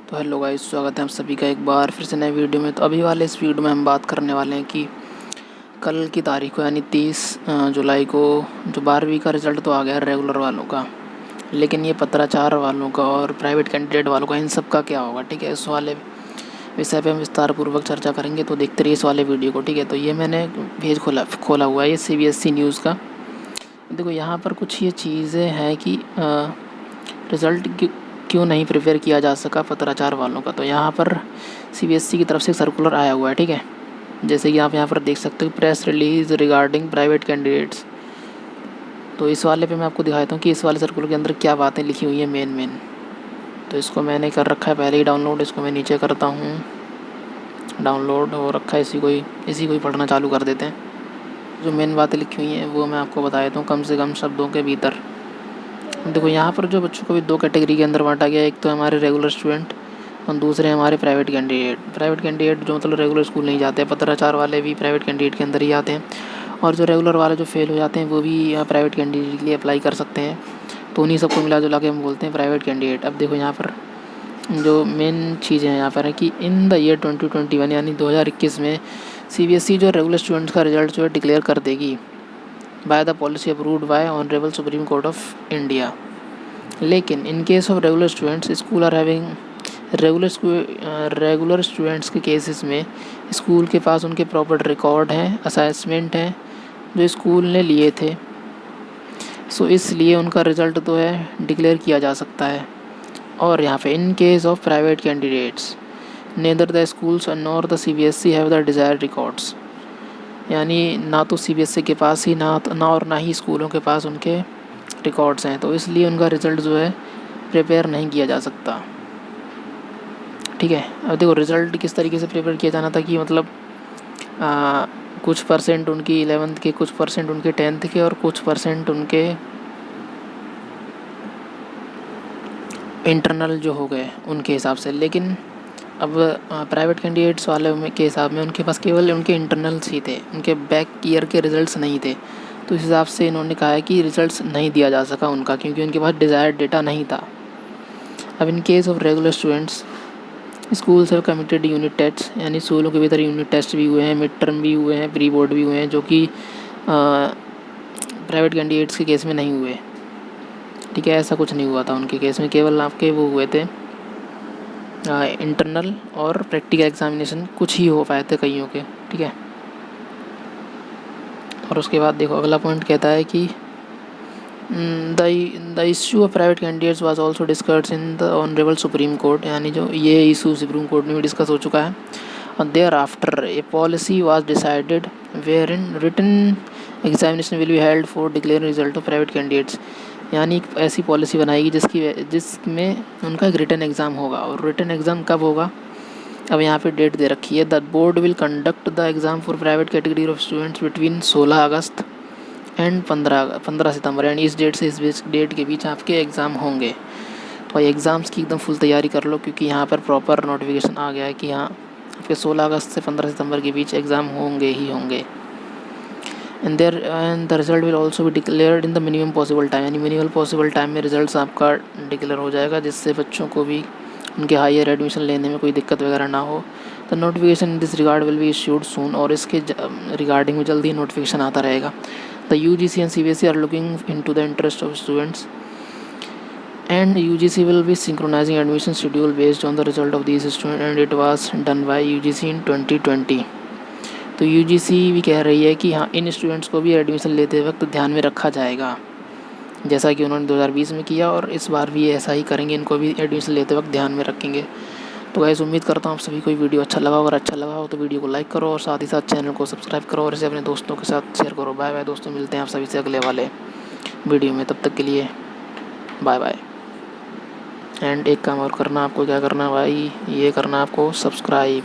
तो hello guys, स्वागत है हम सभी का एक बार फिर से नए वीडियो में। तो अभी वाले इस वीडियो में हम बात करने वाले हैं कि कल की तारीख को यानी 30 जुलाई को जो 12वीं का रिज़ल्ट तो आ गया रेगुलर वालों का, लेकिन ये पत्राचार वालों का और प्राइवेट कैंडिडेट वालों का इन सब का क्या होगा। ठीक है, इस वाले विषय पे हम विस्तार पूर्वक चर्चा करेंगे, तो देखते रहिए इस वाले वीडियो को। ठीक है, तो ये मैंने पेज खोला हुआ है ये CBSE न्यूज़ का। देखो यहाँ पर कुछ ये चीज़ें हैं कि रिज़ल्ट क्यों नहीं प्रिपेयर किया जा सका पत्राचार वालों का। तो यहाँ पर CBSE की तरफ से सर्कुलर आया हुआ है। ठीक है, जैसे कि आप यहाँ पर देख सकते हो, press release regarding private candidates. तो इस वाले पे मैं आपको दिखाता हूँ कि इस वाले सर्कुलर के अंदर क्या बातें लिखी हुई हैं मेन। तो इसको मैंने कर रखा है पहले ही डाउनलोड। इसको मैं नीचे करता हूँ, डाउनलोड हो रखा है। इसी को ही पढ़ना चालू कर देते हैं। जो मेन बातें लिखी हुई हैं वो मैं आपको बता देता हूँ कम से कम शब्दों के भीतर। देखो यहाँ पर जो बच्चों को भी दो कैटेगरी के अंदर बांटा गया है, एक तो हमारे रेगुलर स्टूडेंट और दूसरे हमारे प्राइवेट कैंडिडेट जो मतलब रेगुलर स्कूल नहीं जाते हैं। पत्राचार वाले भी प्राइवेट कैंडिडेट के अंदर ही आते हैं, और जो रेगुलर वाले जो फेल हो जाते हैं वो भी यहाँ प्राइवेट कैंडिडेट के लिए अप्लाई कर सकते हैं। तो उन्हीं सबको मिला जुला के हम बोलते हैं प्राइवेट कैंडिडेट। अब देखो यहाँ पर जो मेन चीज़ें हैं यहाँ पर है कि इन द ईयर 2021 यानी 2021 में CBSE जो रेगुलर स्टूडेंट्स का रिजल्ट जो है डिक्लेयर कर देगी by the policy approved by honourable supreme court of India. लेकिन in case of regular students school are having regular students के केसेस में स्कूल के पास उनके प्रॉपर रिकॉर्ड हैं, असेसमेंट हैं जो स्कूल ने लिए थे। सो इसलिए उनका रिज़ल्ट तो है डिक्लेयर किया जा सकता है। और यहाँ पे in case of private candidates neither the schools nor the CBSE have the desired records, यानी ना तो CBSE के पास ही ना और ना ही स्कूलों के पास उनके रिकॉर्ड्स हैं, तो इसलिए उनका रिज़ल्ट जो है प्रिपेयर नहीं किया जा सकता। ठीक है, अब देखो रिज़ल्ट किस तरीके से प्रिपेयर किया जाना था कि मतलब कुछ परसेंट उनकी 11th के, कुछ परसेंट उनके 10th के और कुछ परसेंट उनके इंटरनल जो हो गए उनके हिसाब से। लेकिन अब प्राइवेट कैंडिडेट्स वाले के हिसाब में उनके पास केवल उनके इंटरनल्स ही थे, उनके बैक ईयर के रिज़ल्ट्स नहीं थे। तो इस हिसाब से इन्होंने कहा है कि रिज़ल्ट्स नहीं दिया जा सका उनका, क्योंकि उनके पास डिज़ायर्ड डेटा नहीं था। अब in case of regular students schools have committed unit test, यानी स्कूलों के भीतर यूनिट टेस्ट भी हुए हैं, मिड टर्म भी हुए हैं, प्री बोर्ड भी हुए हैं, जो कि प्राइवेट कैंडिडेट्स के केस में नहीं हुए। ठीक है, ऐसा कुछ नहीं हुआ था उनके केस में, केवल आपके वो हुए थे इंटरनल और प्रैक्टिकल एग्जामिनेशन कुछ ही हो पाए थे कईयों के। ठीक है, और उसके बाद देखो अगला पॉइंट कहता है कि the issue of private candidates was also discussed in the honourable supreme court, यानी जो ये इशू सुप्रीम कोर्ट में भी डिस्कस हो चुका है। और thereafter a policy was decided wherein written examination will be held for declare result of private candidates, यानी एक ऐसी पॉलिसी बनाएगी जिसमें उनका एक रिटन एग्ज़ाम होगा। और रिटन एग्ज़ाम कब होगा, अब यहाँ पे डेट दे रखी है। The board will conduct the exam for private category of students between 16 August and 15 सितंबर, यानी इस डेट से इस डेट के बीच आपके एग्ज़ाम होंगे। तो एग्ज़ाम्स की एकदम फुल तैयारी कर लो, क्योंकि यहाँ पर प्रॉपर नोटिफिकेशन आ गया है कि हाँ आपके 16 अगस्त से 15 सितंबर के बीच एग्ज़ाम होंगे ही होंगे। And the result will also भी declared in the minimum possible time, यानी मिनिमम पॉसिबल टाइम में रिजल्ट्स आपका डिक्लेयर हो जाएगा, जिससे बच्चों को भी उनके हायर एडमिशन लेने में कोई दिक्कत वगैरह ना हो। The notification in this regard will be issued soon, और इसके रिगार्डिंग में जल्दी नोटिफिकेशन आता रहेगा। The UGC and CBSE are looking into the interest of students, and UGC will be synchronizing admission schedule based on the result of these students, and it was done by UGC in 2020। तो UGC भी कह रही है कि हाँ इन students को भी admission लेते वक्त ध्यान में रखा जाएगा, जैसा कि उन्होंने 2020 में किया, और इस बार भी ऐसा ही करेंगे, इनको भी एडमिशन लेते वक्त ध्यान में रखेंगे। तो गाइस उम्मीद करता हूँ आप सभी को वीडियो अच्छा लगा, अगर अच्छा लगा हो तो वीडियो को लाइक करो और साथ ही साथ चैनल को सब्सक्राइब करो और इसे अपने दोस्तों के साथ शेयर करो। बाय बाय दोस्तों, मिलते हैं आप सभी से अगले वाले वीडियो में, तब तक के लिए बाय बाय। एंड एक काम और करना, आपको क्या करना भाई, ये करना आपको सब्सक्राइब।